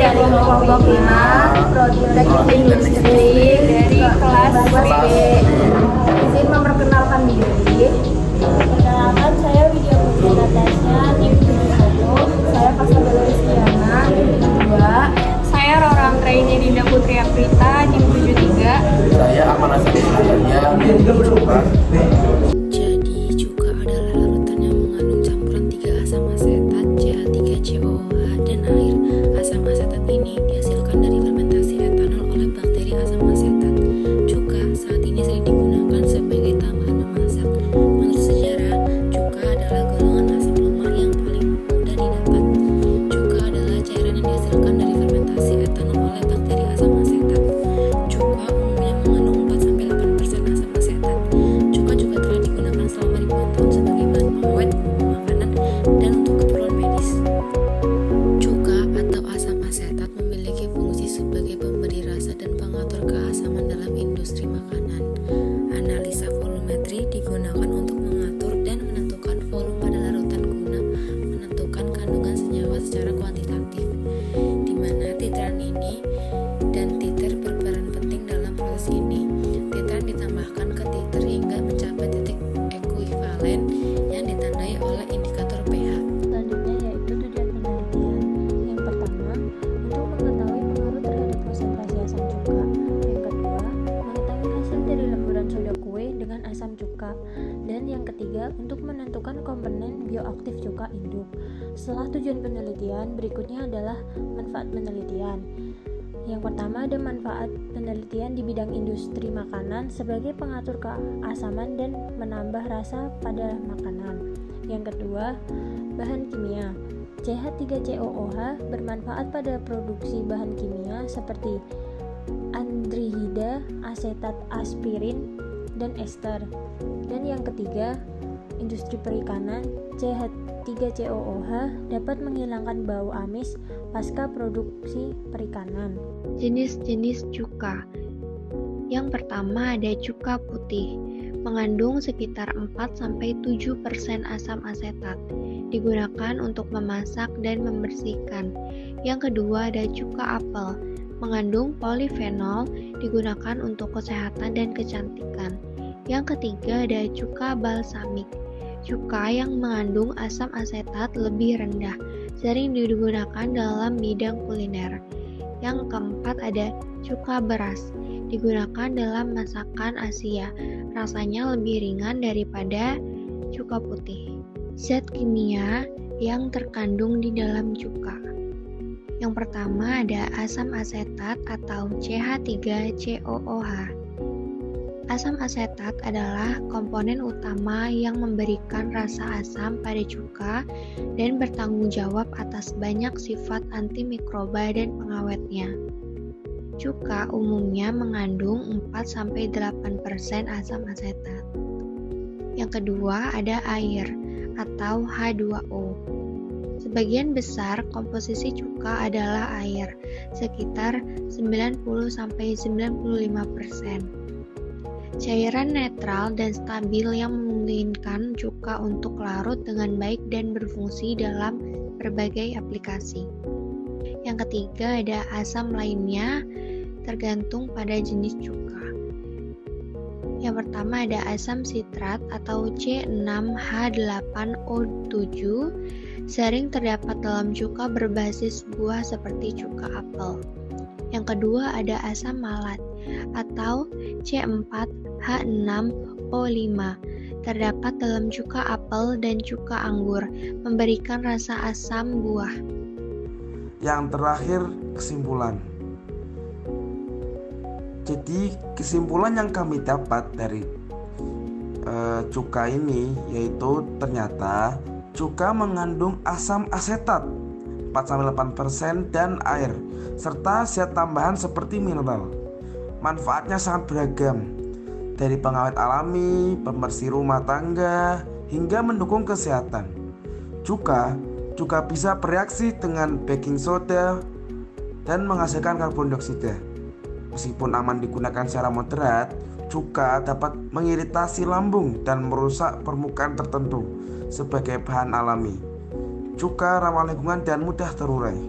dari kelompok 5 Prodi Teknik Industri dari kelas B. Izin memperkenalkan diri. Perkenalkan, saya Widya Putri Natasha, NIM 71. Saya Fastabella Rizkyana, NIM 72. Saya Rora Traini Dinda Putri Aprita, NIM 73. Saya Aman Asadi Nadia, NIM 74. Jadi, cuka adalah larutan yang mengandung campuran 3 asam asetat, CH3COOH, dan air. Asam asetat ini dihasilkan dari fermentasi etanol oleh bakteri asam asetat. Cuka saat ini sering digunakan sebagai tambahan memasak. Menurut sejarah, cuka adalah golongan asam lemak yang paling mudah didapat. Cuka adalah cairan yang dihasilkan dari fermentasi etanol oleh bakteri asam asetat. Cuka umumnya mengandung 4-8% asam asetat. Cuka juga telah digunakan selama ribuan tahun sebagai bahan pengawet, makanan, dan untuk keperluan medis. Cuka atau asam asetat memiliki fungsi sebagai pemberi rasa dan pengatur keasaman dalam industri makanan. Analisa volumetri digunakan untuk mengatur dan menentukan volume pada larutan guna menentukan kandungan senyawa secara kuantitatif, di mana titran ini dan titer berperan penting dalam proses ini. Titran ditambahkan ke titer hingga mencapai titik ekuivalen yang ditandai oleh indikator pH. Selanjutnya yaitu tujuan penelitian. Yang pertama, untuk mengetahui pengaruh terhadap konsentrasi asam cuka. Yang kedua, mengetahui hasil dari lemburan soda kue dengan asam cuka. Dan yang ketiga, untuk menentukan komponen bioaktif cuka induk. Setelah tujuan penelitian, berikutnya adalah manfaat penelitian. Yang pertama ada manfaat penelitian di bidang industri makanan sebagai pengatur keasaman dan menambah rasa pada makanan. Yang kedua, bahan kimia. CH3COOH bermanfaat pada produksi bahan kimia seperti aldehida, asetat aspirin, dan ester. Dan yang ketiga, industri perikanan. CH3COOH dapat menghilangkan bau amis pasca produksi perikanan. Jenis-jenis cuka. Yang pertama ada cuka putih, mengandung sekitar 4-7% asam asetat, digunakan untuk memasak dan membersihkan. Yang kedua ada cuka apel, mengandung polifenol, digunakan untuk kesehatan dan kecantikan. Yang ketiga ada cuka balsamik, cuka yang mengandung asam asetat lebih rendah, sering digunakan dalam bidang kuliner. Yang keempat ada cuka beras, digunakan dalam masakan Asia, rasanya lebih ringan daripada cuka putih. Zat kimia yang terkandung di dalam cuka. Yang pertama ada asam asetat atau CH3COOH. Asam asetat adalah komponen utama yang memberikan rasa asam pada cuka dan bertanggung jawab atas banyak sifat antimikroba dan pengawetnya. Cuka umumnya mengandung 4-8% asam asetat. Yang kedua ada air atau H2O. Sebagian besar komposisi cuka adalah air, sekitar 90-95%. Cairan netral dan stabil yang memungkinkan cuka untuk larut dengan baik dan berfungsi dalam berbagai aplikasi. Yang ketiga ada asam lainnya, tergantung pada jenis cuka. Yang pertama ada asam sitrat atau C6H8O7, sering terdapat dalam cuka berbasis buah seperti cuka apel. Yang kedua ada asam malat atau C4H6O5, terdapat dalam cuka apel dan cuka anggur, memberikan rasa asam buah. Yang terakhir, kesimpulan. Jadi kesimpulan yang kami dapat dari cuka ini yaitu ternyata cuka mengandung asam asetat 4-8% dan air, serta zat tambahan seperti mineral. Manfaatnya sangat beragam, dari pengawet alami, pembersih rumah tangga, hingga mendukung kesehatan. Cuka juga bisa bereaksi dengan baking soda dan menghasilkan karbon dioksida. Meskipun aman digunakan secara moderat, cuka dapat mengiritasi lambung dan merusak permukaan tertentu sebagai bahan alami. Cuka ramah lingkungan dan mudah terurai.